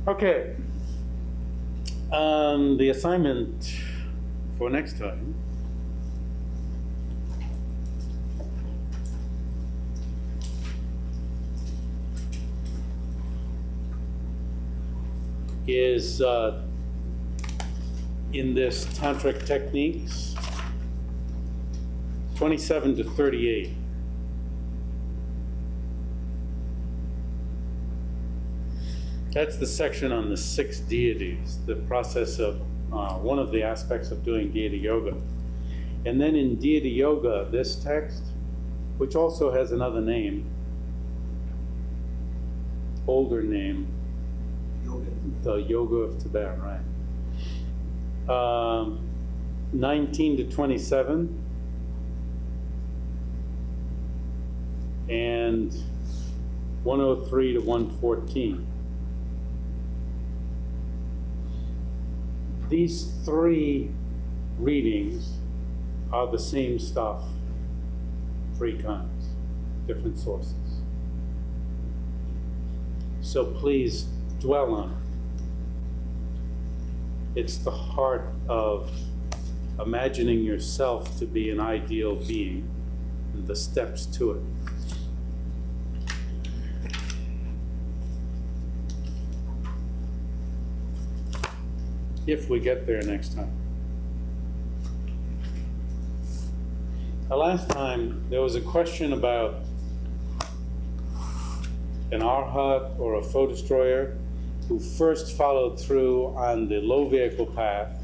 Okay. The assignment for next time is in this tantric techniques 27 to 38. That's the section on the 6 deities, the process of one of the aspects of doing deity yoga. And then in deity yoga, this text, which also has another name, older name, the Yoga of Tibet, right? 19 to 27 and 103 to 114. These 3 readings are the same stuff 3 times, different sources. So please dwell on it. It's the heart of imagining yourself to be an ideal being and the steps to it. If we get there next time. The last time there was a question about an arhat or a foe destroyer who first followed through on the low vehicle path,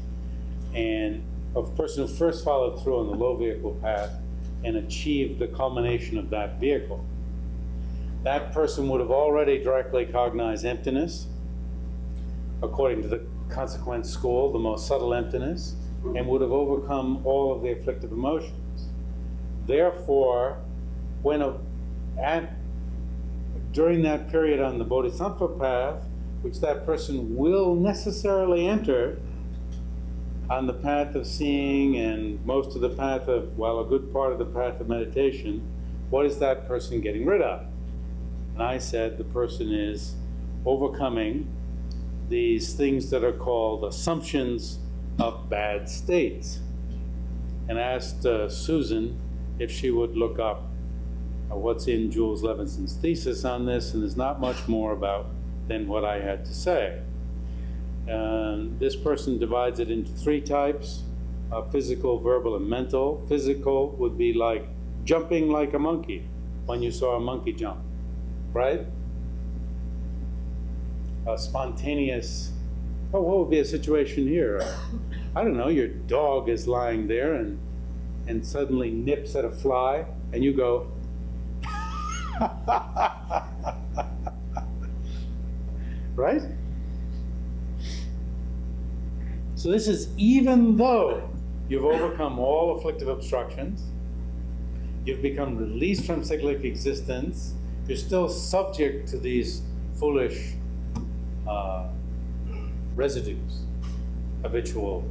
and a person who first followed through on the low vehicle path and achieved the culmination of that vehicle. That person would have already directly cognized emptiness, according to the consequent school, the most subtle emptiness, and would have overcome all of the afflictive emotions. Therefore, during that period on the Bodhisattva path, which that person will necessarily enter on the path of seeing and most of the path of, well, a good part of the path of meditation, what is that person getting rid of? And I said the person is overcoming these things that are called assumptions of bad states. And asked Susan if she would look up what's in Jules Levinson's thesis on this, and there's not much more about than what I had to say. This person divides it into 3 types, physical, verbal, and mental. Physical would be like jumping like a monkey when you saw a monkey jump, right? Spontaneous, what would be a situation here? I don't know, your dog is lying there and suddenly nips at a fly, and you go, right? So this is even though you've overcome all afflictive obstructions, you've become released from cyclic existence, you're still subject to these foolish residues, habitual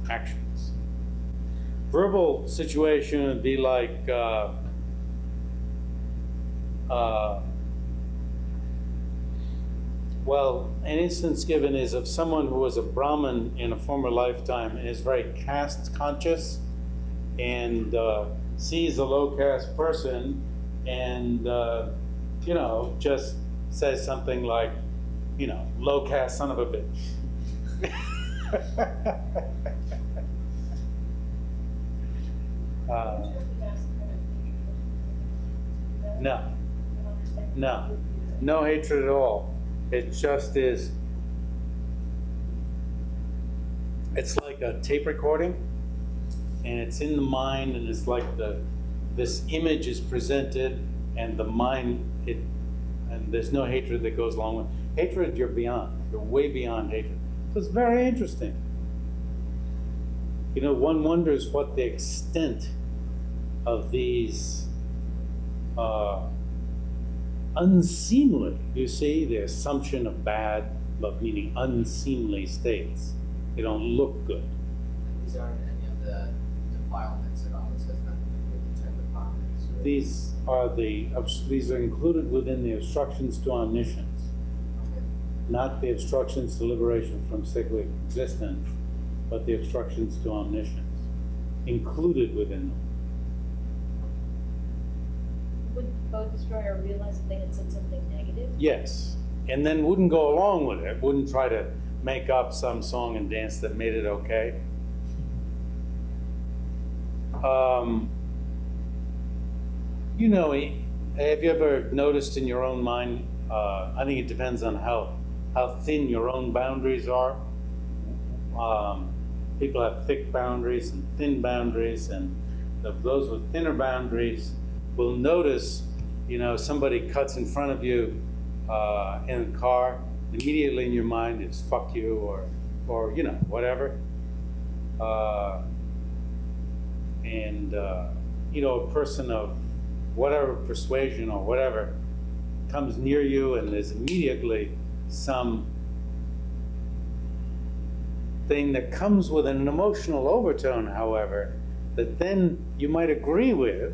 actions. Verbal situation would be like well, an instance given is of someone who was a Brahmin in a former lifetime and is very caste conscious and sees a low caste person and you know, just says something like, you know, low caste son of a bitch. No hatred at all. It just is, it's like a tape recording, and it's in the mind, and it's like this image is presented, and the mind, and there's no hatred that goes along with it. Hatred, you're beyond. You're way beyond hatred. So it's very interesting. You know, one wonders what the extent of these unseemly, you see, the assumption of bad, but meaning unseemly states. They don't look good. These aren't any of the defilements at all. This has nothing to do with the type of prominence. Right? These are included within the obstructions to omniscience. Okay. not the obstructions to liberation from cyclic existence, but the obstructions to omniscience, included within them. Would the boat destroyer realize that they had said something negative? Yes, and then wouldn't go along with it, wouldn't try to make up some song and dance that made it okay. You know, have you ever noticed in your own mind, I think it depends on how thin your own boundaries are. People have thick boundaries and thin boundaries, and those with thinner boundaries will notice, you know, somebody cuts in front of you in a car, immediately in your mind is fuck you or you know, whatever. You know, a person of whatever persuasion or whatever comes near you, and there's immediately some thing that comes with an emotional overtone, however, that then you might agree with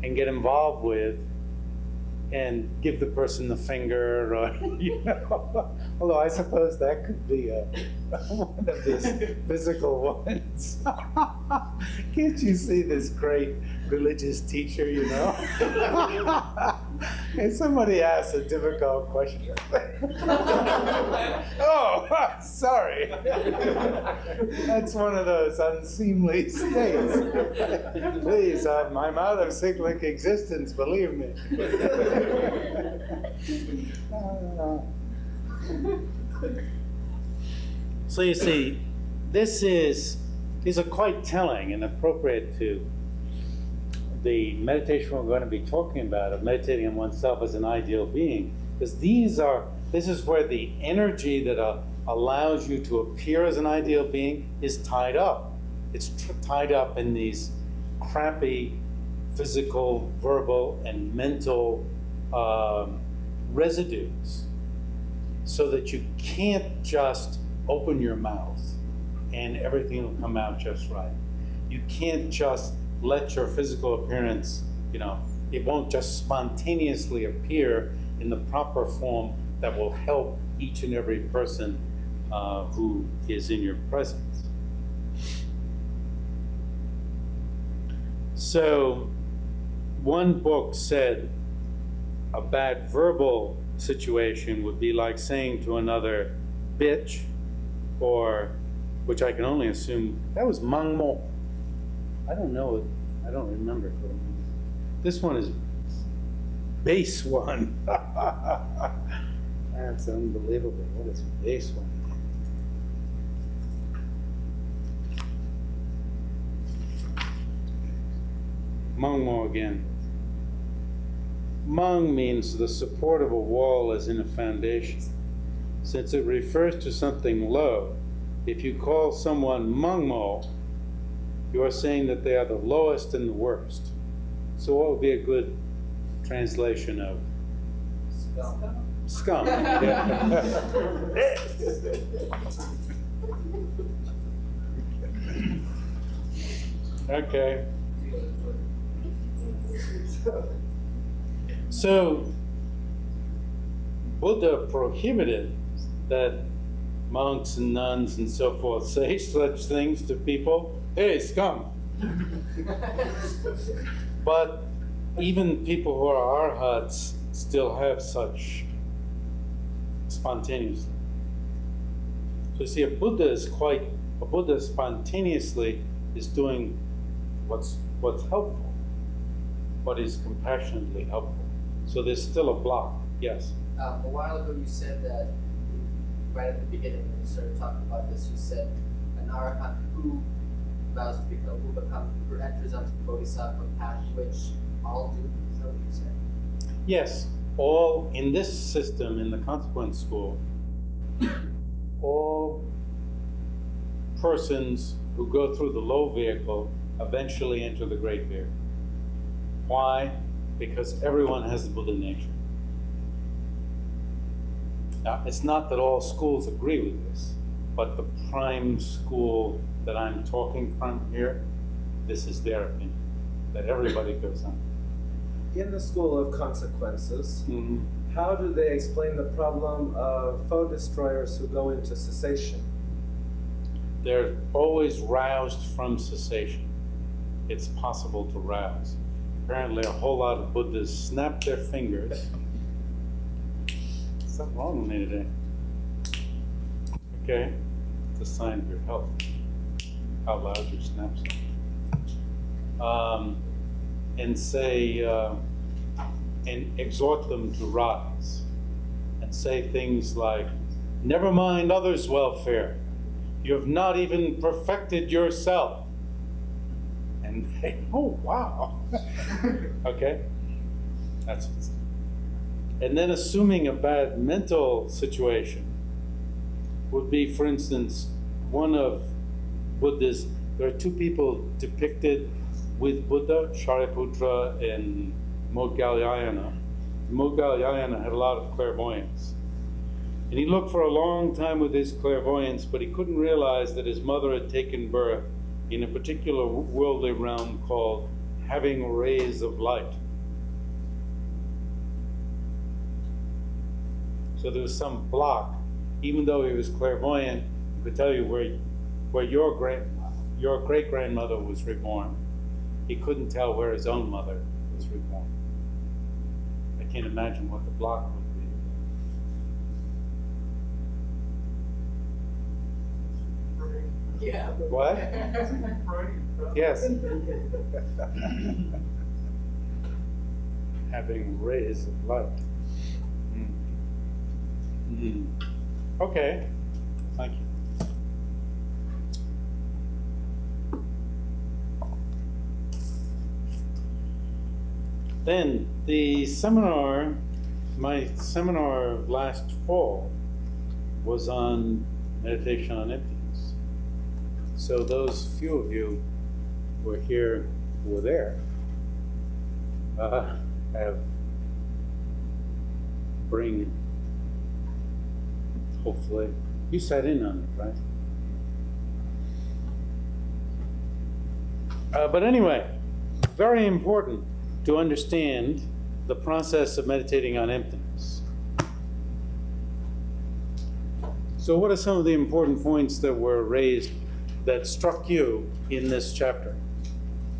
and get involved with and give the person the finger, or, you know, although I suppose that could be one of these physical ones. Can't you see this great religious teacher, you know? And somebody asks a difficult question. Oh, sorry. That's one of those unseemly states. Please, I'm out of cyclic existence, believe me. So you see, these are quite telling and appropriate to the meditation we're going to be talking about, of meditating on oneself as an ideal being, because this is where the energy that allows you to appear as an ideal being is tied up. It's tied up in these crappy physical, verbal, and mental residues, so that you can't just open your mouth and everything will come out just right. You can't just let your physical appearance, you know, it won't just spontaneously appear in the proper form that will help each and every person who is in your presence. So one book said a bad verbal situation would be like saying to another bitch, or, which I can only assume, that was mangmo. I don't know, I don't remember. This one is base one. That's unbelievable. What is base one? Mangmo again. Mang means the support of a wall is in a foundation. Since it refers to something low, if you call someone mangmo, you are saying that they are the lowest and the worst. So what would be a good translation of scum? Yeah. Okay. So Buddha prohibited that monks and nuns and so forth say such things to people. Hey, scum! But even people who are arhats still have such spontaneously. So you see, a Buddha spontaneously is doing what's helpful, what is compassionately helpful. So there's still a block. Yes? A while ago you said that, right at the beginning when you started talking about this, you said an arhat who vows to become, who enters onto the Bodhisattva path, which all do. Is that what you said? Yes. All in this system, in the consequence school, all persons who go through the low vehicle eventually enter the great vehicle. Why? Because everyone has the Buddha nature. Now, it's not that all schools agree with this, but the prime school that I'm talking from here, this is their opinion, that everybody goes on. In the school of consequences, how do they explain the problem of foe destroyers who go into cessation? They're always roused from cessation. It's possible to rouse. Apparently a whole lot of Buddhas snap their fingers. Something wrong with me today. Okay, it's a sign of your health. How loud your snaps are. And say, and exhort them to rise. And say things like, never mind others' welfare. You have not even perfected yourself. And they, oh, wow. Okay? That's what's. And then assuming a bad mental situation would be, for instance, one of Buddha's, there are two people depicted with Buddha, Shariputra and Moggallana. Moggallana had a lot of clairvoyance. And he looked for a long time with his clairvoyance, but he couldn't realize that his mother had taken birth in a particular worldly realm called having rays of light. So there was some block. Even though he was clairvoyant, he could tell you where your great-grandmother was reborn. He couldn't tell where his own mother was reborn. I can't imagine what the block would be. Yeah. What? Yes. Having rays of light. Okay. Thank you. Then the seminar, my seminar last fall was on meditation on emptiness. So those few of you who are here, who were there, bring, hopefully, you sat in on it, right? But anyway, very important to understand the process of meditating on emptiness. So what are some of the important points that were raised that struck you in this chapter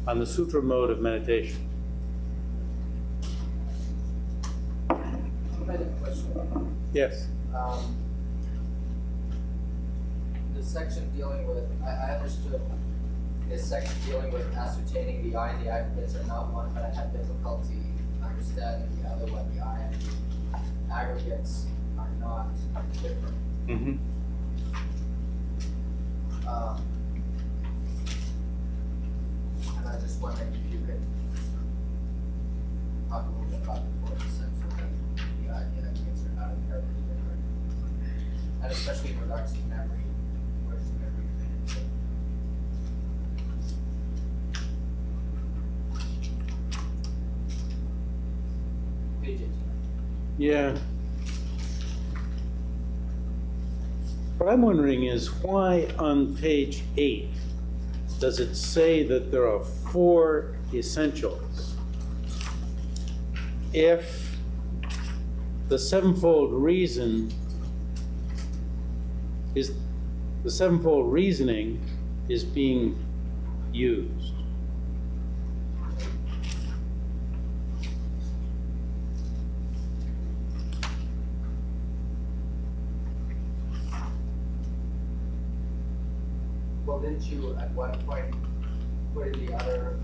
on the Sūtra mode of meditation? I had a question. Yes. The section dealing with, I understood this section dealing with ascertaining the I and the aggregates are not one, but I had difficulty understanding the other one. The I and the aggregates are not different. Mm-hmm. And I was just wondering if you could talk a little bit about the fourth sense of that the I and the aggregates are not inherently different. And especially in regards to memory, where does memory fit into it? Page 18. Yeah. What I'm wondering is why on page 8 does it say that there are 4 essentials if the sevenfold reasoning is being used? Well, didn't you at one point put in the other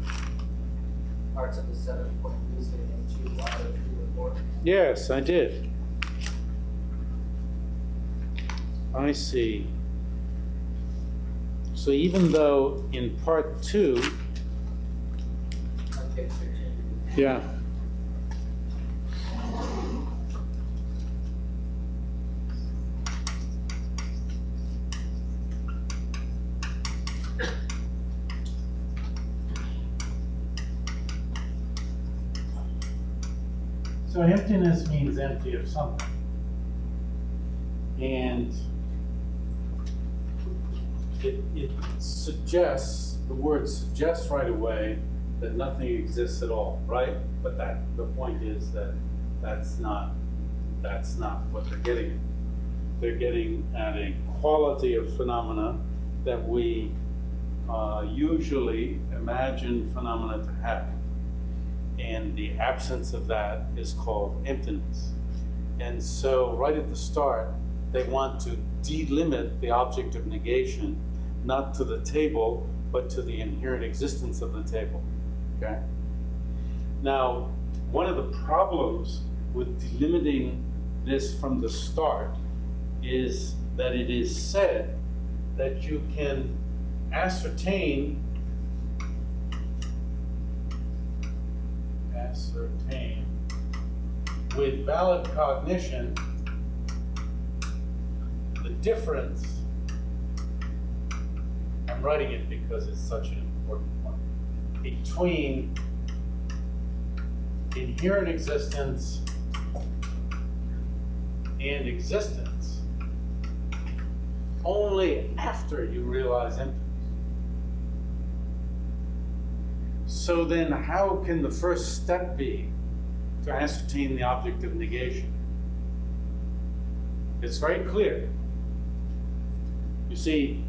parts of the 7-point reasoning into either 3 or 4? Yes, I did. I see. So even though in part 2, On page 15. yeah. So emptiness means empty of something. And it suggests, the word suggests right away that nothing exists at all, right? But the point is that that's not that's not what they're getting at. They're getting at a quality of phenomena that we usually imagine phenomena to have. And the absence of that is called emptiness. And so right at the start, they want to delimit the object of negation, not to the table, but to the inherent existence of the table, okay? Now, one of the problems with delimiting this from the start is that it is said that you can ascertain with valid cognition the difference. I'm writing it because it's such an important one, between inherent existence and existence only after you realize emptiness. So then how can the first step be to ascertain the object of negation? It's very clear. You see,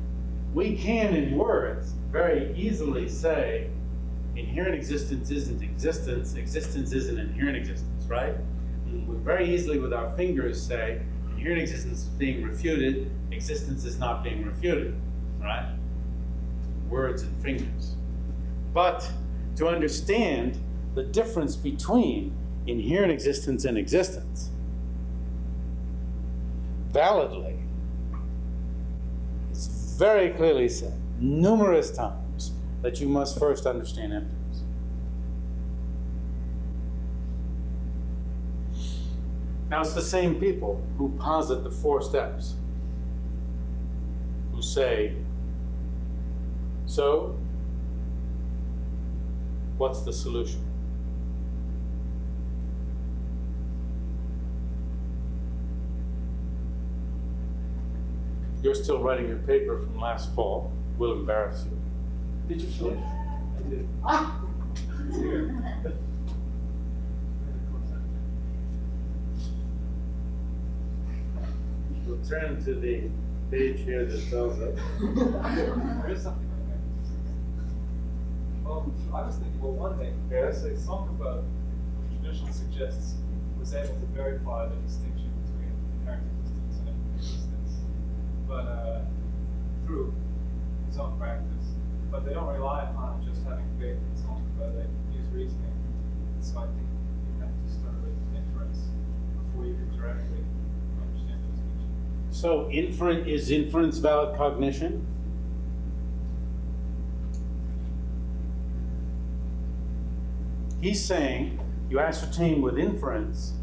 we can in words very easily say inherent existence isn't existence, existence isn't inherent existence, right? And we very easily with our fingers say inherent existence is being refuted, existence is not being refuted, right? Words and fingers. But to understand the difference between inherent existence and existence validly, it's very clearly said numerous times that you must first understand emptiness. Now it's the same people who posit the 4 steps, who say, so what's the solution? You're still writing your paper from last fall. Will embarrass you. Did you finish? I did. Ah! We'll turn to the page here that tells us. There is something like that. I was thinking, well, one thing, Yes. a song about the tradition suggests was able to verify the distinction between inherent existence and empty existence, but through his own practice. But they don't rely upon just having faith in song, but they use reasoning. So I think you have to start with inference before you can directly understand the distinction. So is inference valid cognition? He's saying you ascertain with inference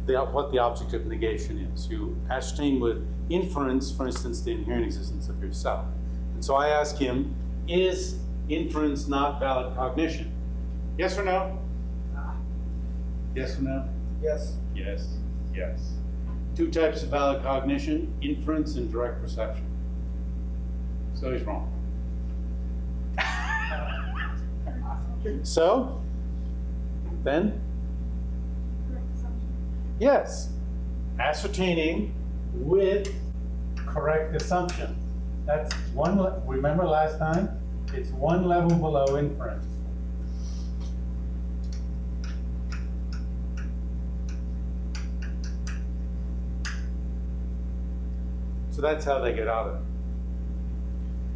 what the object of negation is. You ascertain with inference, for instance, the inherent existence of yourself. And so I ask him, is inference not valid cognition? Yes or no? Yes or no? Yes. Yes, yes. 2 types of valid cognition, inference and direct perception. So he's wrong. So, then? Yes, ascertaining with correct assumption. That's remember last time? It's 1 level below inference. So that's how they get out of it.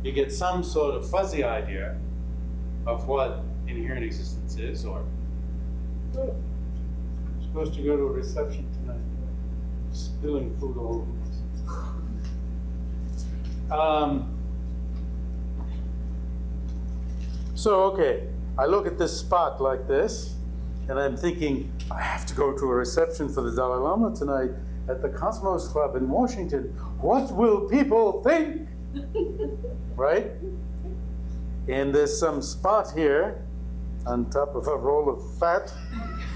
You get some sort of fuzzy idea of what inherent existence is, or I'm supposed to go to a reception tonight. Spilling food all over. So, okay, I look at this spot like this, and I'm thinking, I have to go to a reception for the Dalai Lama tonight at the Cosmos Club in Washington. What will people think? Right? And there's some spot here on top of a roll of fat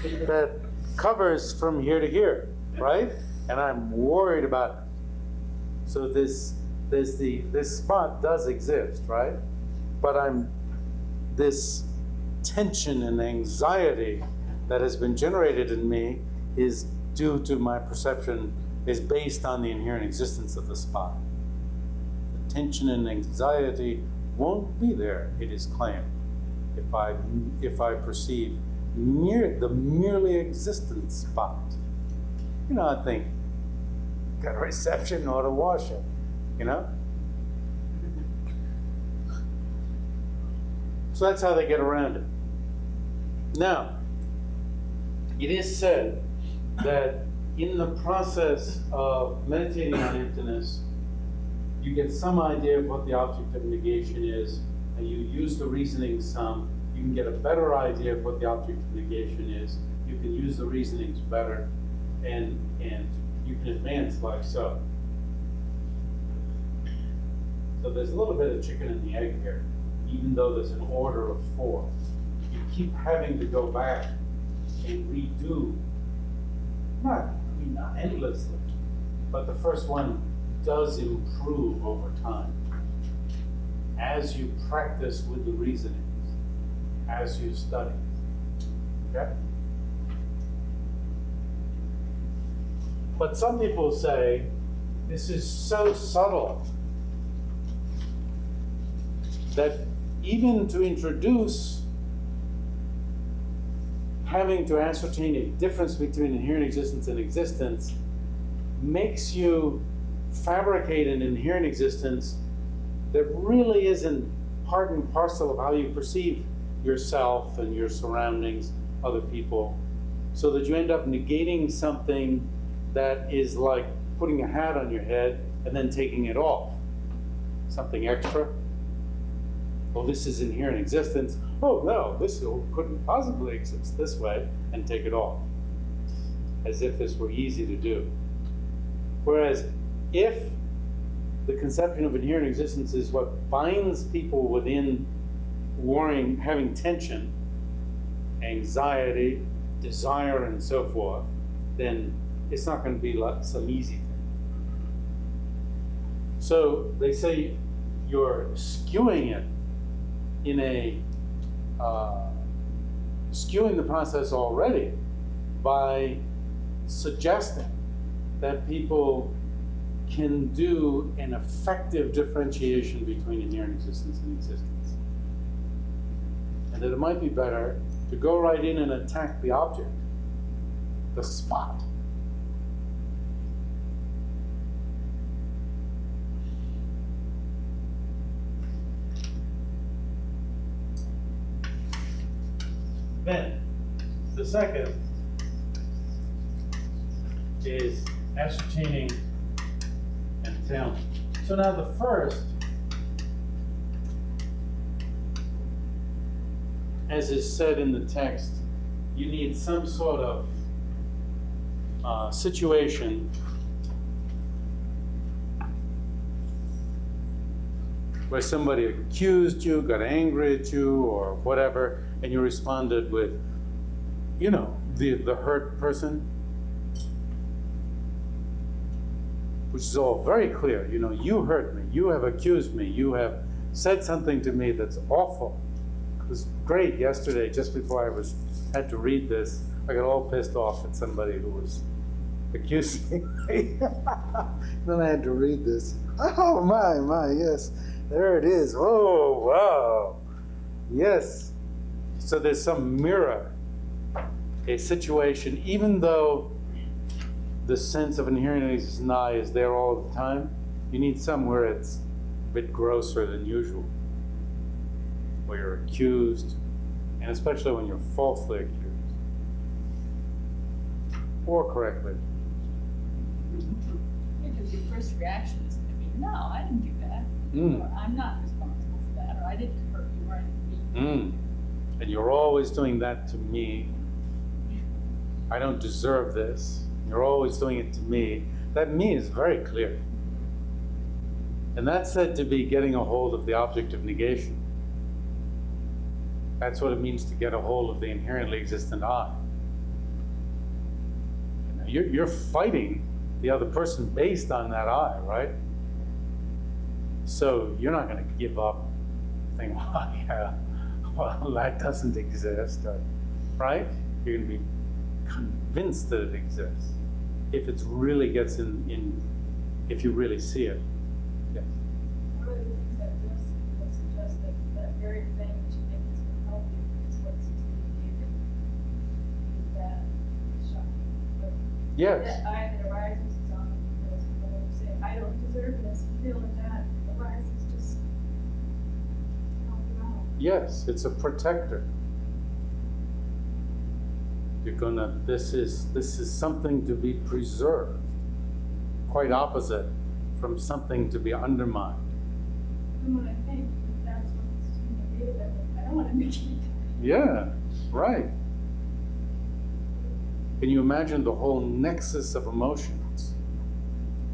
that covers from here to here, right? And I'm worried about it. So this spot does exist, right? But this tension and anxiety that has been generated in me is due to my perception is based on the inherent existence of the spot. The tension and anxiety won't be there, it is claimed, if I perceive the merely existent spot. You know, I think, got a reception or a washer, you know? So that's how they get around it. Now, it is said that in the process of meditating on emptiness, you get some idea of what the object of negation is, and you use the reasoning some. You can get a better idea of what the object of negation is. You can use the reasonings better, and you can advance like so. So there's a little bit of chicken and the egg here, even though there's an order of 4. You keep having to go back and redo, not endlessly, but the first one does improve over time as you practice with the reasonings, as you study. Okay? But some people say this is so subtle that even to introduce having to ascertain a difference between inherent existence and existence makes you fabricate an inherent existence that really isn't part and parcel of how you perceive yourself and your surroundings, other people, so that you end up negating something that is like putting a hat on your head and then taking it off. Something extra. Well, this is inherent existence. Oh no, this couldn't possibly exist this way, and take it off. As if this were easy to do. Whereas if the conception of inherent existence is what binds people within warring, having tension, anxiety, desire, and so forth, then it's not going to be like some easy thing. So they say you're skewing it in a skewing the process already by suggesting that people can do an effective differentiation between inherent existence and existence. And that it might be better to go right in and attack the object, the spot. Then, the second is ascertaining entailment. So now the first, as is said in the text, you need some sort of situation where somebody accused you, got angry at you, or whatever, and you responded with, you know, the hurt person, which is all very clear. You know, you hurt me, you have accused me, you have said something to me that's awful. It was great yesterday, just before I had to read this, I got all pissed off at somebody who was accusing me. Then I had to read this. Oh my, yes, there it is. Oh, wow, yes. So there's some mirror, a situation, even though the sense of inherent existence is there all the time, you need somewhere it's a bit grosser than usual, where you're accused, and especially when you're falsely accused, or correctly. Because your first reaction is going to be, no, I didn't do that. Or I'm not responsible for that, or I didn't hurt you, or I didn't beat you. And you're always doing that to me. I don't deserve this. You're always doing it to me. That me is very clear. And that's said to be getting a hold of the object of negation. That's what it means to get a hold of the inherently existent I. You're fighting the other person based on that I, right? So you're not going to give up, think, well, yeah, well, that doesn't exist, right? You're going to be convinced that it exists. if it really gets if you really see it. Yes. One of the things that does suggest that very thing that you think is going to help you is what seems to be needed. Is that shocking? But Yes. that I that arises is on because when you say, I don't deserve this, feeling that arises just help you out. Yes, it's a protector. You're gonna, this is something to be preserved. Quite opposite from something to be undermined. And when I think that's what's needed, I don't want to make it. Yeah, right. Can you imagine the whole nexus of emotions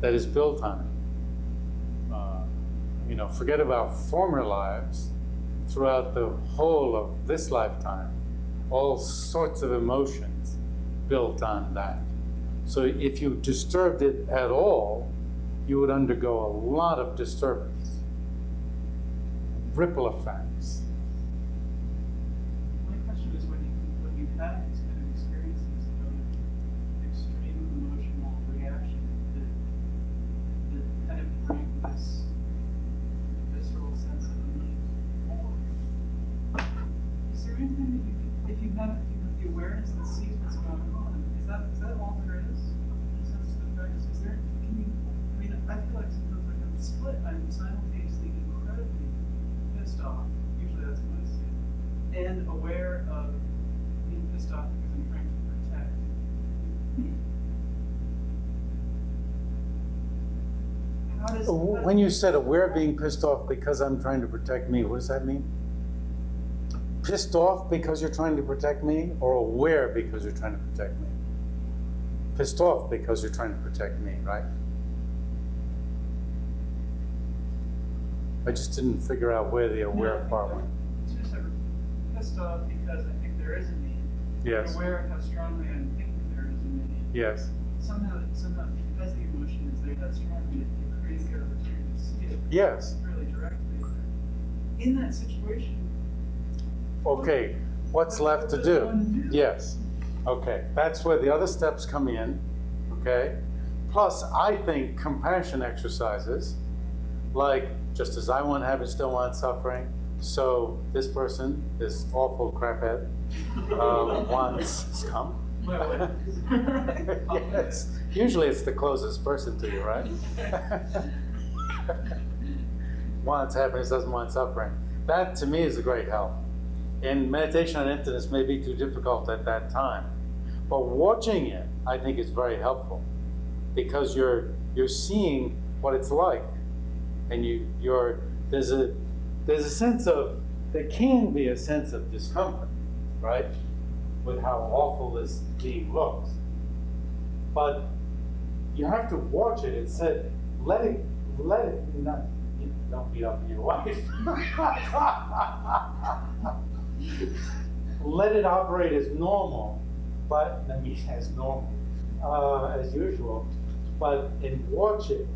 that is built on it? Forget about former lives. Throughout the whole of this lifetime, all sorts of emotions built on that. So if you disturbed it at all, you would undergo a lot of disturbance, ripple effects. My question is, when you have these kind of experiences of extreme emotional reaction that kind of bring this visceral sense of emotion forward, is there anything that you can, if you have the awareness that sees what's going on, is that all there is? In the sense of the practice, is there? I feel like sometimes like I'm split. I'm simultaneously incredibly pissed off. Usually that's what I see. And aware of being pissed off because I'm trying to protect me. When you said aware of being pissed off because I'm trying to protect me, what does that mean? Pissed off because you're trying to protect me, or aware because you're trying to protect me? Pissed off because you're trying to protect me, right? I just didn't figure out where the aware part went. Two separate. Pissed off because I think there is a need. Yes. I'm aware of how strongly I'm thinking there is a need. Yes. Somehow, because the emotion is there that strongly, it creates the opportunity to see it. Yes. Really directly. In that situation. Okay, what's left to do? Yes. Okay, that's where the other steps come in. Okay. Plus, I think compassion exercises, like just as I want heaven, still want suffering, so this person, this awful craphead, wants scum. Yes. Usually it's the closest person to you, right? Wants happiness, doesn't want suffering. That to me is a great help. And meditation on emptiness may be too difficult at that time, but watching it, I think, is very helpful, because you're seeing what it's like, and there's a sense of, there can be a sense of discomfort, right, with how awful this being looks, but you have to watch it. It said, let it not, don't beat up on your wife. Let it operate as normal, but as normal, as usual, and watch it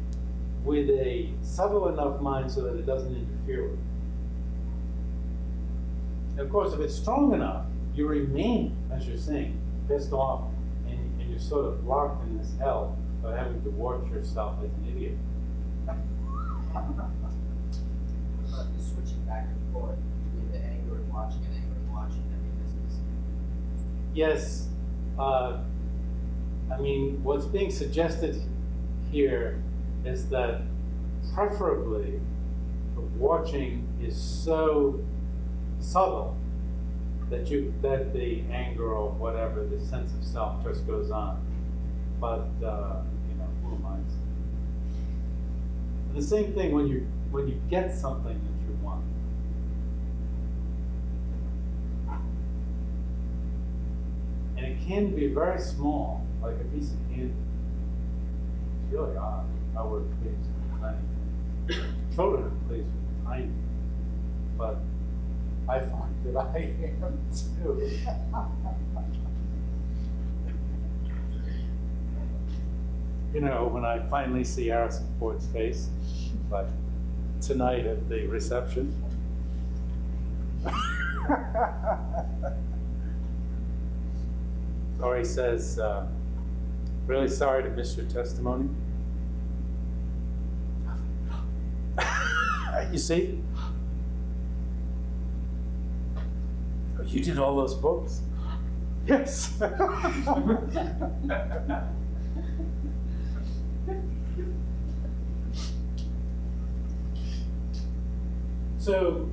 with a subtle enough mind so that it doesn't interfere with it. And of course, if it's strong enough, you remain, as you're saying, pissed off, and you're sort of locked in this hell of having to watch yourself as an idiot. What about the switching back and forth between the anger and watching and anger and watching? I mean, this is... Yes. What's being suggested here is that preferably the watching is so subtle that the anger or whatever, the sense of self just goes on. But who am I? And the same thing when you get something that you want. And it can be very small, like a piece of candy. It's really odd how we're pleased with tiny things. Children are pleased with tiny things. But I find that I am too. When I finally see Harrison Ford's face, like tonight at the reception. Or he says, Really sorry to miss your testimony. You see? Oh, you did all those books? Yes. So,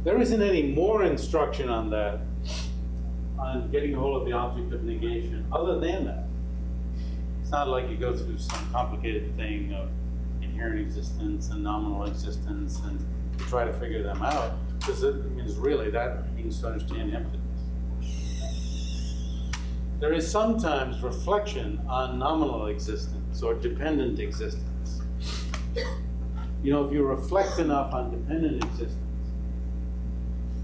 there isn't any more instruction on that, on getting a hold of the object of negation, other than that. It's not like you go through some complicated thing of inherent existence and nominal existence and you try to figure them out, because it means really that means to understand emptiness. There is sometimes reflection on nominal existence or dependent existence. You know, if you reflect enough on dependent existence,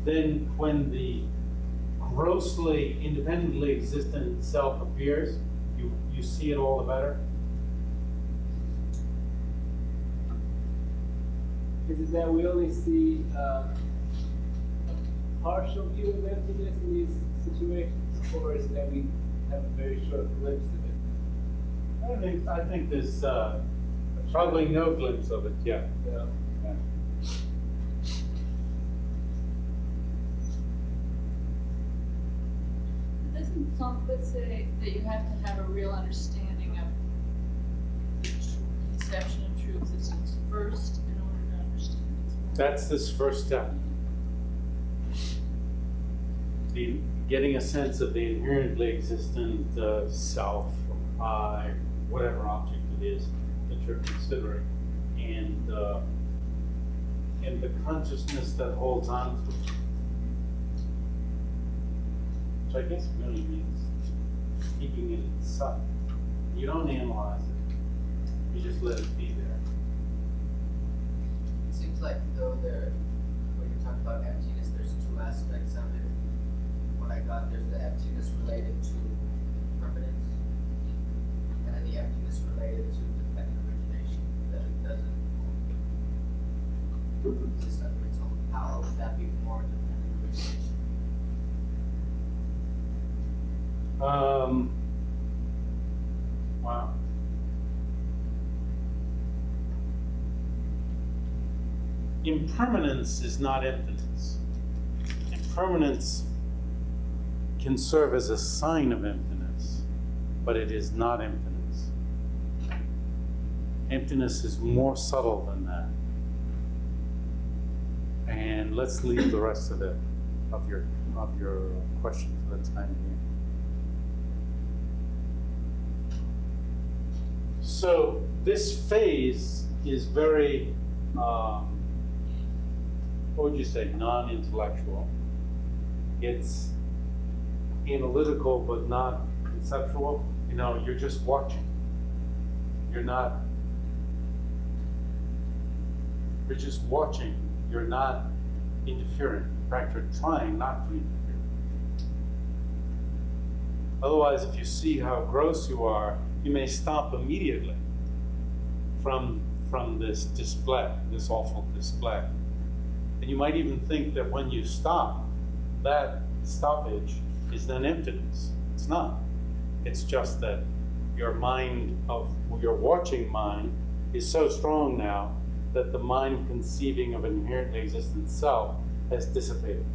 then when the grossly independently existent self appears, you see it all the better. Is it that we only see a partial view of emptiness in these situations, or is it that we have a very short glimpse of it? I think there's probably no glimpse of it yet. Yeah. Yeah. Doesn't Tsongkhapa say that you have to have a real understanding of the conception of true existence first in order to understand it? That's this first step. Getting a sense of the inherently existent self, I, whatever object it is that you're considering, and the consciousness that holds on to it. Which I guess really means keeping it inside. You don't analyze it. You just let it be there. It seems like though when you talk about emptiness, there's two aspects of it. What I got, there's the emptiness related to permanence, and then the emptiness related to dependent origination, that it doesn't exist under its own power. Would that be more dependent origination? Wow. Impermanence is not emptiness. Impermanence can serve as a sign of emptiness, but it is not emptiness. Emptiness is more subtle than that. And let's leave the rest of your question for the time being. So this phase is very, what would you say, non-intellectual. It's analytical but not conceptual. You know, you're just watching. You're just watching. You're not interfering. In fact, you're trying not to interfere. Otherwise, if you see how gross you are, you may stop immediately from this display, this awful display. And you might even think that when you stop, that stoppage is then emptiness. It's not. It's just that your watching mind is so strong now that the mind conceiving of an inherently existent self has dissipated.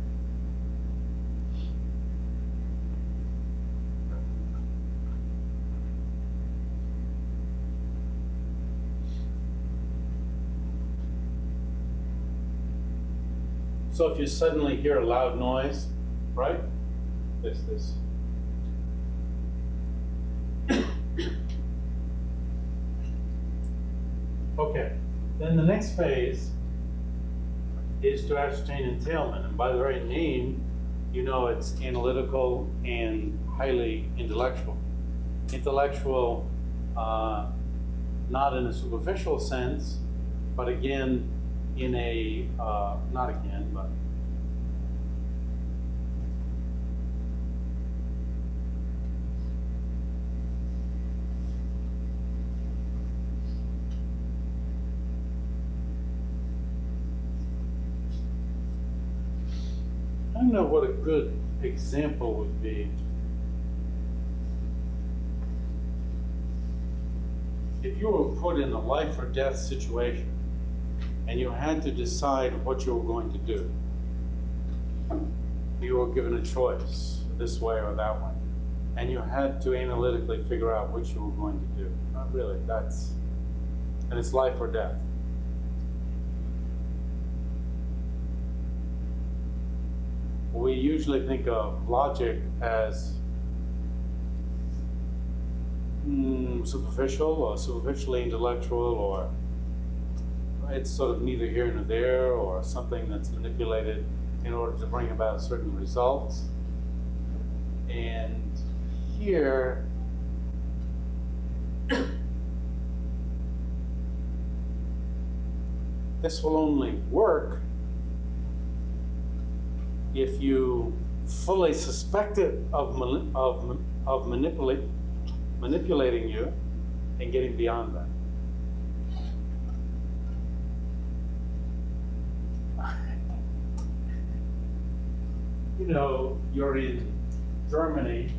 So if you suddenly hear a loud noise, right? This. Okay, then the next phase is to ascertain entailment. And by the very name, you know it's analytical and highly intellectual. Intellectual, not in a superficial sense, but again, in a, not again, but I don't know what a good example would be. if you were put in a life or death situation and you had to decide what you were going to do, you were given a choice, this way or that way, and you had to analytically figure out which you were going to do. Not really, and it's life or death. We usually think of logic as superficial or superficially intellectual, or it's sort of neither here nor there, or something that's manipulated in order to bring about certain results. And here, this will only work if you fully suspect it of manipulating you and getting beyond that. You know, you're in Germany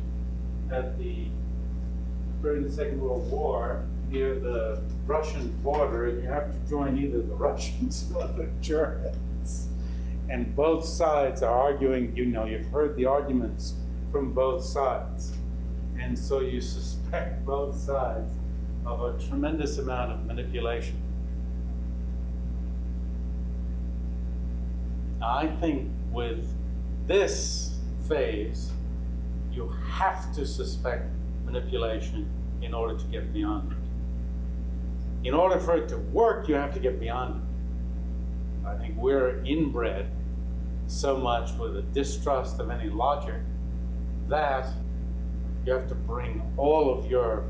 during the Second World War, near the Russian border, and you have to join either the Russians or the Germans. And both sides are arguing, you know, you've heard the arguments from both sides. And so you suspect both sides of a tremendous amount of manipulation. Now, I think with this phase, you have to suspect manipulation in order to get beyond it. In order for it to work, you have to get beyond it. I think we're inbred so much with a distrust of any logic that you have to bring all of your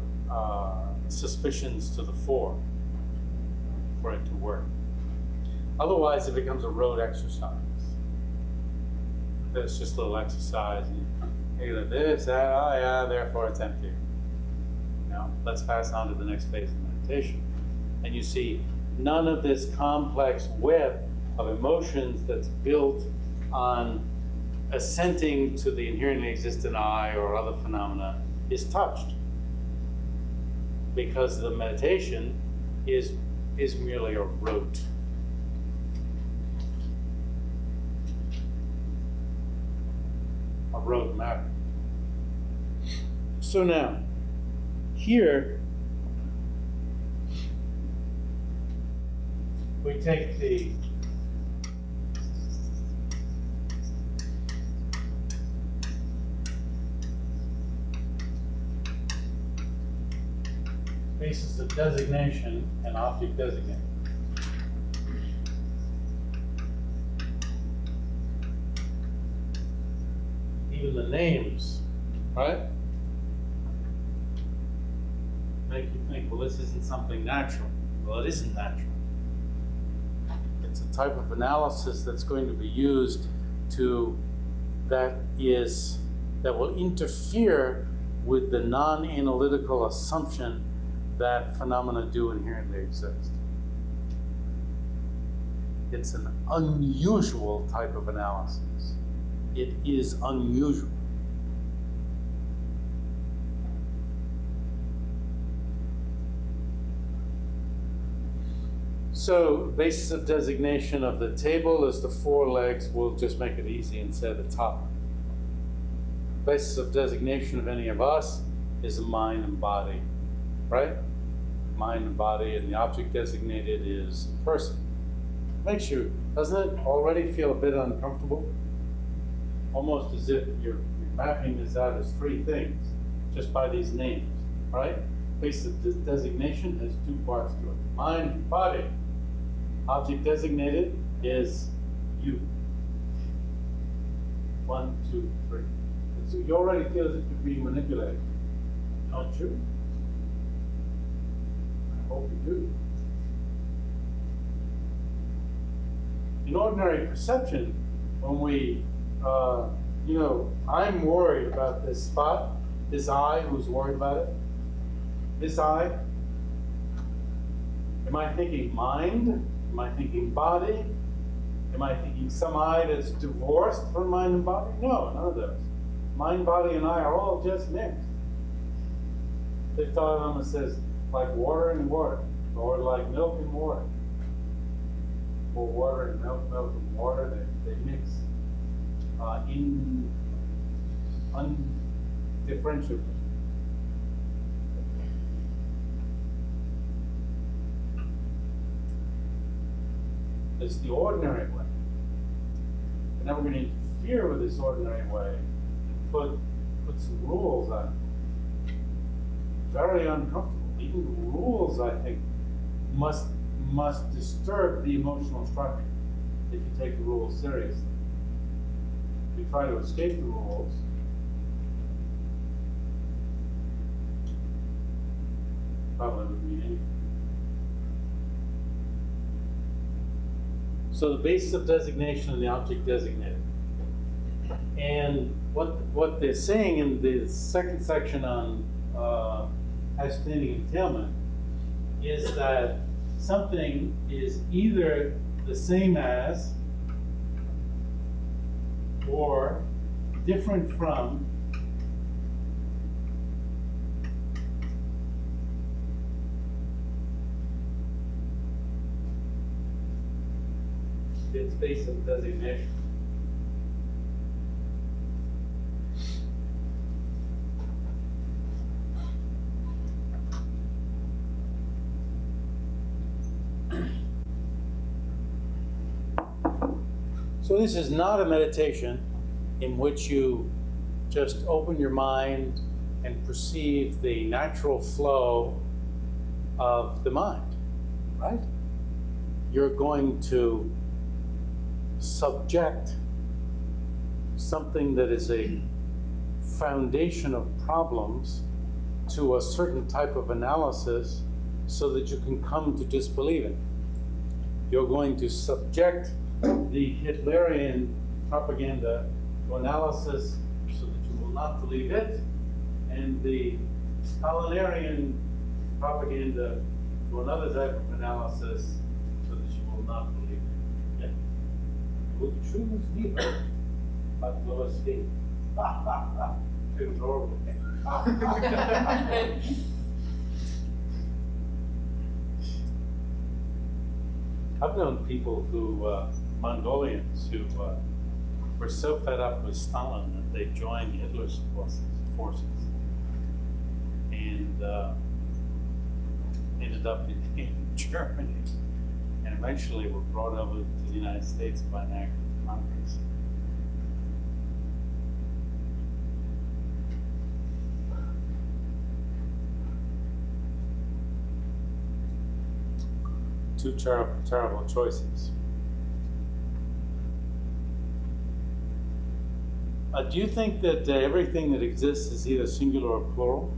suspicions to the fore for it to work. Otherwise, it becomes a rote exercise. It's just a little exercise. Hey, this, that, oh yeah, therefore it's empty. Now, let's pass on to the next phase of meditation. And you see none of this complex web of emotions that's built on assenting to the inherently existent I or other phenomena is touched, because the meditation is merely a rote. A rote matter. So now, here we take the basis of designation and object designated. Even the names, right, make you think, well, this isn't something natural. Well, it isn't natural. It's a type of analysis that's going to be used that will interfere with the non-analytical assumption that phenomena do inherently exist. It's an unusual type of analysis. It is unusual. So, basis of designation of the table is the four legs. We'll just make it easy and say the top. Basis of designation of any of us is the mind and body, right? Mind and body, and the object designated is the person. Makes you, doesn't it already feel a bit uncomfortable? Almost as if you're mapping this out as three things just by these names, right? Basis of designation has two parts to it: mind and body. Object designated is you. 1, 2, 3. So you already feel as if you're being manipulated, don't you? I hope you do. In ordinary perception, when we, I'm worried about this spot, this I who's worried about it, this I, am I thinking mind? Am I thinking body? Am I thinking some I that's divorced from mind and body? No, none of those. Mind, body, and I are all just mixed. The Dalai Lama says, like water and water, or like milk and water. Or water and milk, milk and water, they mix undifferentiably. It's the ordinary way. And then we're going to interfere with this ordinary way and put some rules on it. Very uncomfortable. Even the rules, I think, must disturb the emotional structure if you take the rules seriously. If you try to escape the rules, probably wouldn't mean anything. So the basis of designation and the object designated. And what they're saying in the second section on ascertaining entailment is that something is either the same as or different from its base of designation. So this is not a meditation in which you just open your mind and perceive the natural flow of the mind, right? You're going to subject something that is a foundation of problems to a certain type of analysis so that you can come to disbelieve it. You're going to subject the Hitlerian propaganda to analysis so that you will not believe it, and the Stalinarian propaganda to another type of analysis so that you will not believe it. Yeah. You will choose deeper, but will escape. It's horrible. I've known people who, Mongolians, who were so fed up with Stalin that they joined Hitler's forces and ended up in Germany, and eventually were brought over to the United States by an act of Congress. Two terrible choices. Do you think that everything that exists is either singular or plural?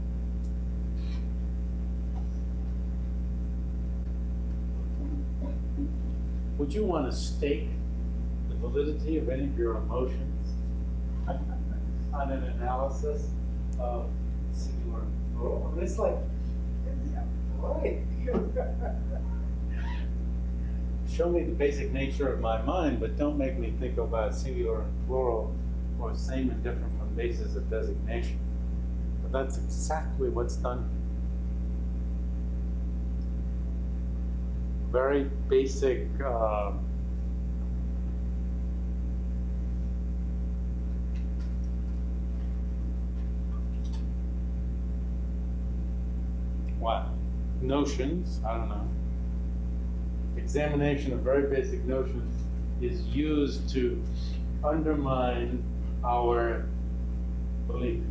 Would you want to stake the validity of any of your emotions on an analysis of singular and plural? I mean, it's like, yeah, right. Show me the basic nature of my mind, but don't make me think about singular and plural or same and different from basis of designation. But that's exactly what's done. Very basic what? Notions, I don't know. Examination of very basic notions is used to undermine our belief.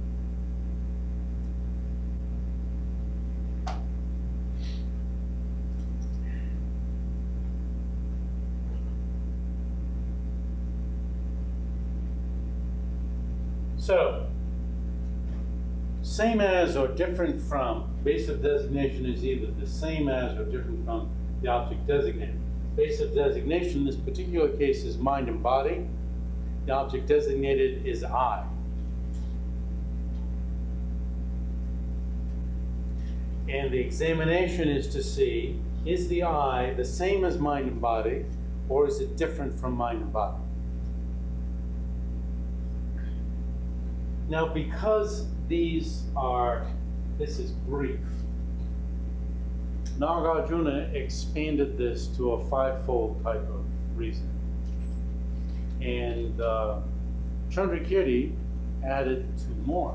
So, same as or different from, base of designation is either the same as or different from the object designated. Base of designation in this particular case is mind and body. The object designated is I. And the examination is to see, is the I the same as mind and body, or is it different from mind and body? Now, because this is brief, Nagarjuna expanded this to a fivefold type of reason. And Chandrakirti added two more,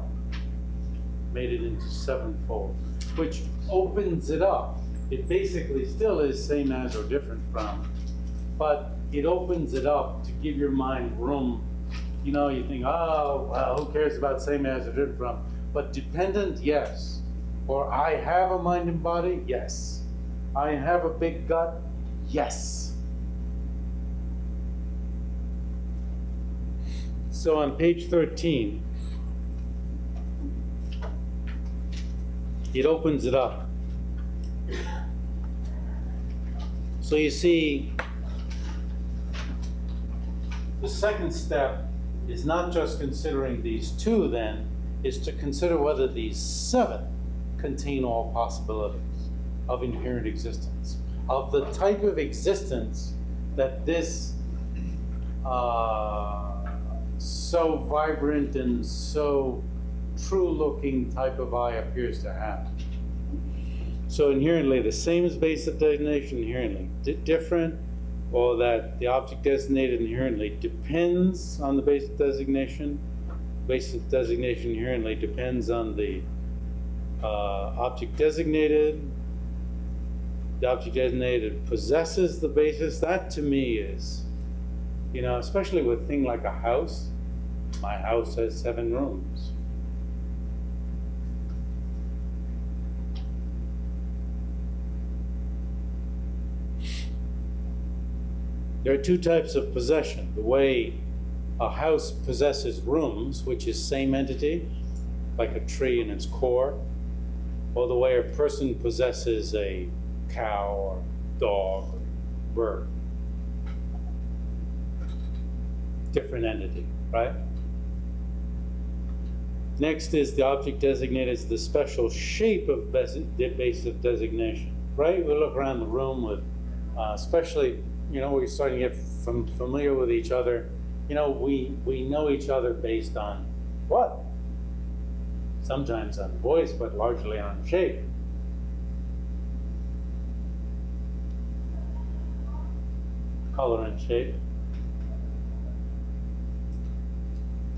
made it into sevenfold, which opens it up. It basically still is same as or different from, but it opens it up to give your mind room. You know, you think, oh, well, who cares about same as or different from? But dependent, yes. Or I have a mind and body, yes. I have a big gut, yes. So on page 13, it opens it up. So you see, the second step is not just considering these two then, is to consider whether these seven contain all possibilities of inherent existence, of the type of existence that this so vibrant and so true-looking type of eye appears to have. So inherently, the same as base of designation, inherently different, or that the object designated inherently depends on the base of designation. Base of designation inherently depends on the object designated. The object designated possesses the basis. That to me is, you know, especially with a thing like a house. My house has 7 rooms. There are two types of possession. The way a house possesses rooms, which is same entity, like a tree in its core, or the way a person possesses a cow or dog or bird. Different entity, right? Next is the object designated as the special shape of base of designation, right? We look around the room with, especially, you know, we're starting to get familiar with each other. You know, we know each other based on what? Sometimes on voice, but largely on shape. Color and shape.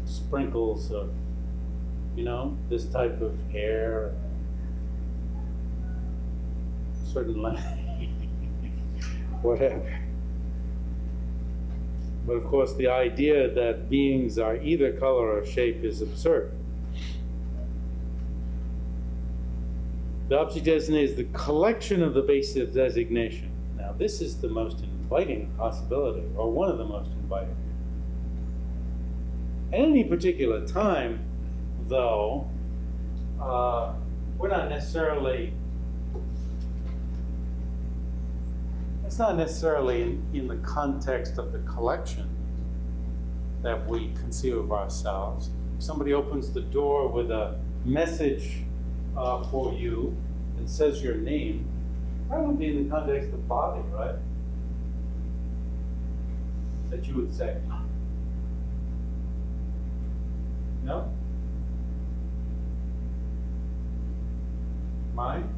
Sprinkles of, you know, this type of hair, certain length, whatever. But of course, the idea that beings are either color or shape is absurd. The object designated is the collection of the basis of designation. Now, this is the most inviting possibility, or one of the most inviting. At any particular time, though, we're not necessarily, it's not necessarily in the context of the collection that we conceive of ourselves. If somebody opens the door with a message for you and says your name, that would be in the context of body, right? That you would say. No? Mind?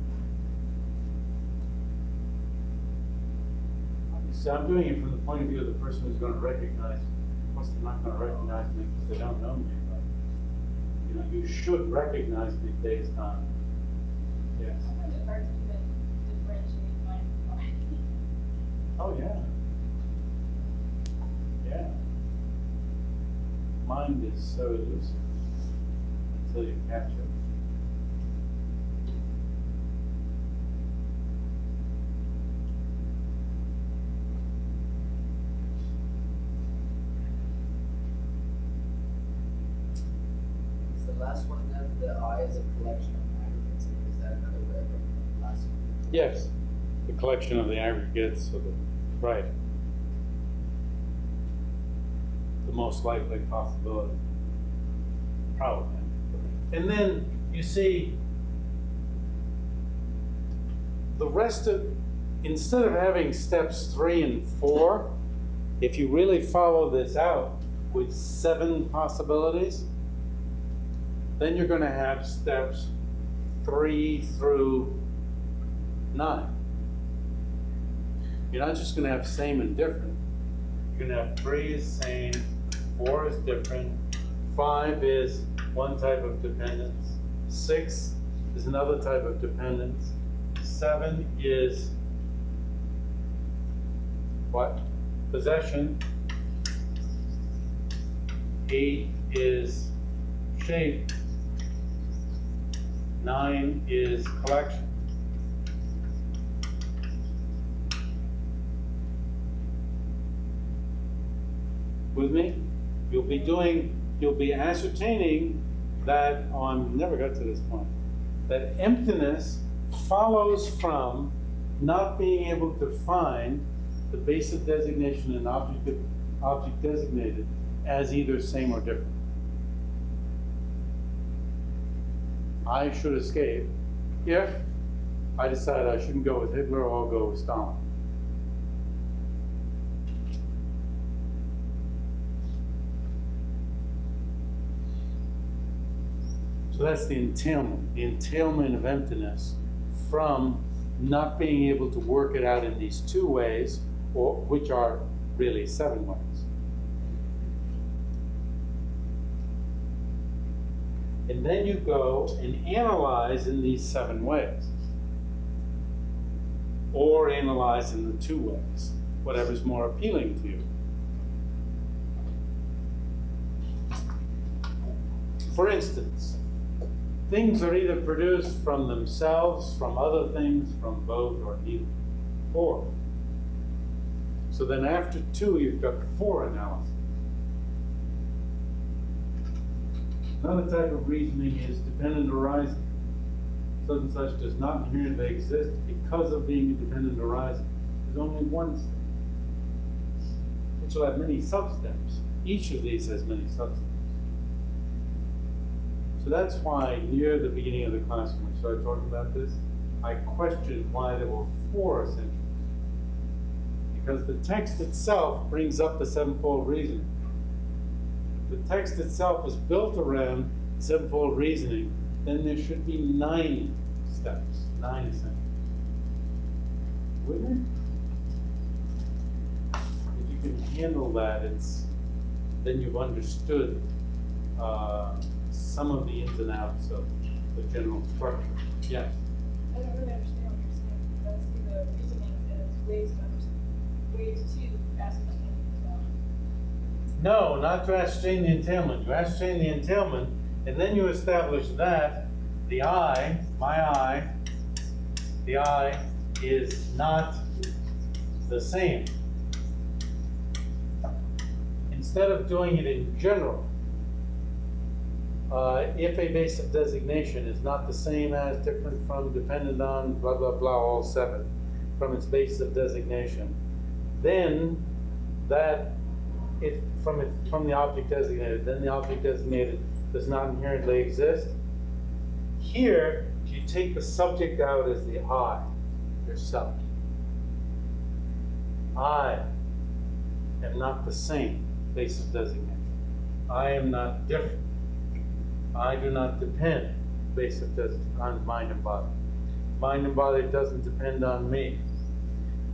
So I'm doing it from the point of view of the person who's going to recognize. Of course, they're not going to recognize me because they don't know me. But, you know, you should recognize me based on. Yes. Sometimes it's hard to even differentiate mind from body. Oh yeah. Yeah. Mind is so elusive until you catch it. Is the last one then the eye is a collection of aggregates? Is that another way of the last one? Yes. The collection of the aggregates, or the right. The most likely possibility. Probably. And then you see the rest of, instead of having steps 3 and 4, if you really follow this out with 7 possibilities, then you're going to have steps 3 through 9. You're not just going to have same and different. You're going to have 3 is same, 4 is different, 5 is one type of dependence, 6 is another type of dependence, 7 is what? Possession. 8 is shape. 9 is collection. With me? You'll be ascertaining that, oh, I never got to this point, that emptiness follows from not being able to find the basic designation and object designated as either same or different. I should escape if I decide I shouldn't go with Hitler or I'll go with Stalin. So that's the entailment of emptiness from not being able to work it out in these 2 ways, or which are really 7 ways. And then you go and analyze in these 7 ways, or analyze in the 2 ways, whatever's more appealing to you. For instance, things are either produced from themselves, from other things, from both, or neither. 4. So then after 2, you've got 4 analysis. Another type of reasoning is dependent arising. Such and such does not inherently exist because of being a dependent arising. There's only one step, which will have many sub-steps. Each of these has many sub-steps. So that's why near the beginning of the class when we started talking about this, I questioned why there were 4 essentials. Because the text itself brings up the 7-fold reasoning. If the text itself is built around 7-fold reasoning, then there should be 9 steps, 9 essentials. With me? If you can handle that, then you've understood some of the ins and outs of the general structure. Yes? I don't really understand what you're saying, but I see the reasoning as ways to ascertain yourself. No, not to ascertain the entailment. You ascertain the entailment, and then you establish that the I, the I is not the same. Instead of doing it in general, if a base of designation is not the same as, different from, dependent on, blah, blah, blah, all 7 from its base of designation, then that, from the object designated, then the object designated does not inherently exist. Here, you take the subject out as the I, yourself. I am not the same base of designation. I am not different. I do not depend, base of designation, on mind and body. Mind and body doesn't depend on me.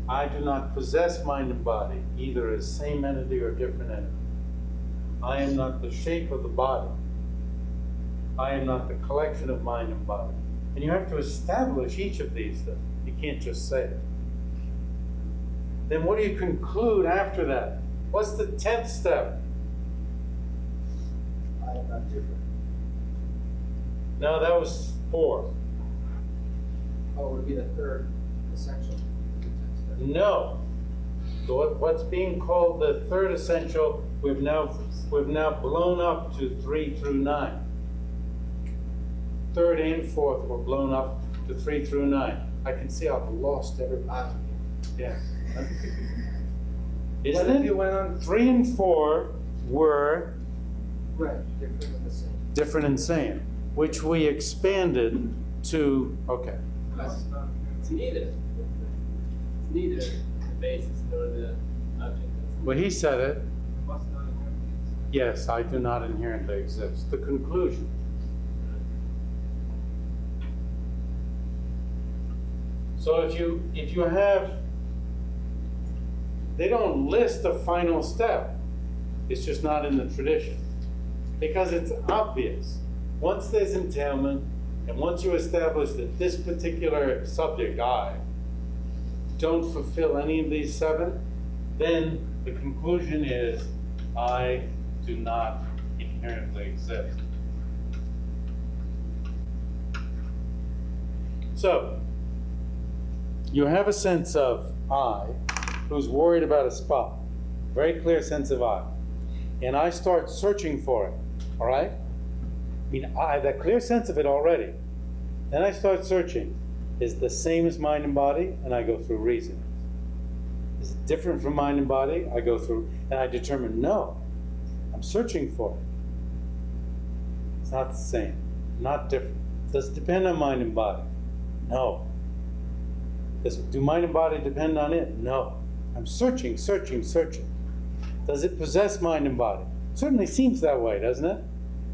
I do not possess mind and body, either as same entity or different entity. I am not the shape of the body. I am not the collection of mind and body. And you have to establish each of these things. You can't just say it. Then what do you conclude after that? What's the 10th step? I am not different. No, that was 4. Oh, it would be the 3rd essential. No. So what's being called the 3rd essential, we've now blown up to 3 through 9. 3rd and 4th were blown up to 3 through 9. I can see I've lost everybody. Yeah. Isn't it? You went on 3 and 4 were right, different and the same. Different and same, which we expanded to, okay. It's neither. It's neither the basis nor the object. Well, he said it. Must not inherently exist. Yes, I do not inherently exist. The conclusion. So if you have they don't list a final step. It's just not in the tradition. Because it's obvious. Once there's entailment, and once you establish that this particular subject, I, don't fulfill any of these 7, then the conclusion is, I do not inherently exist. So, you have a sense of I, who's worried about a spot. Very clear sense of I. And I start searching for it, all right? I mean, I have that clear sense of it already. Then I start searching. Is it the same as mind and body? And I go through reasoning. Is it different from mind and body? I go through, and I determine, no, I'm searching for it. It's not the same, not different. Does it depend on mind and body? No. Do mind and body depend on it? No. I'm searching, searching, searching. Does it possess mind and body? Certainly seems that way, doesn't it?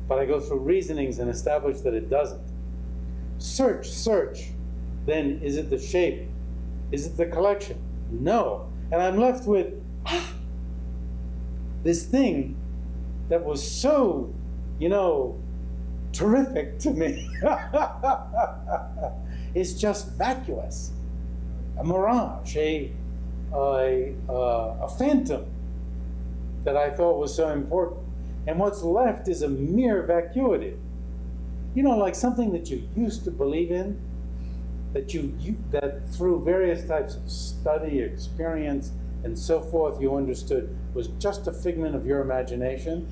But I go through reasonings and establish that it doesn't. Search, search. Then is it the shape? Is it the collection? No. And I'm left with this thing that was so, terrific to me. It's just vacuous. A mirage, a phantom that I thought was so important. And what's left is a mere vacuity. Like something that you used to believe in, that through various types of study, experience, and so forth, you understood was just a figment of your imagination.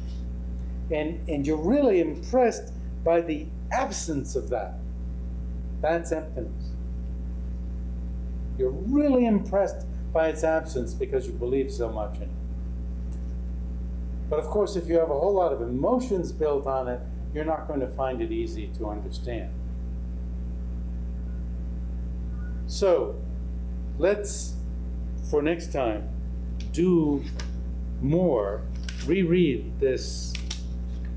And you're really impressed by the absence of that. That's emptiness. You're really impressed by its absence because you believe so much in it. But of course, if you have a whole lot of emotions built on it, you're not going to find it easy to understand. So, let's, for next time, do more, reread this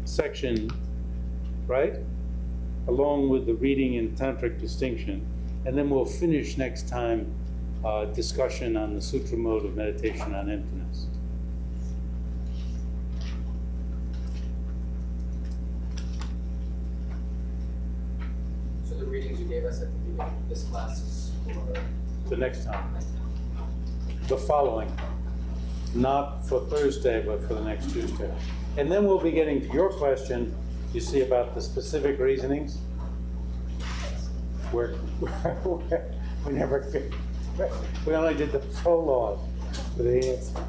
section, right? Along with the reading and tantric distinction. And then we'll finish next time discussion on the Sūtra mode of meditation on emptiness. So the readings you gave us at the beginning of this class is for The next time. The following. Not for Thursday, but for the next Tuesday. And then we'll be getting to your question, you see, about the specific reasonings. We never, we only did the prologue for the answer.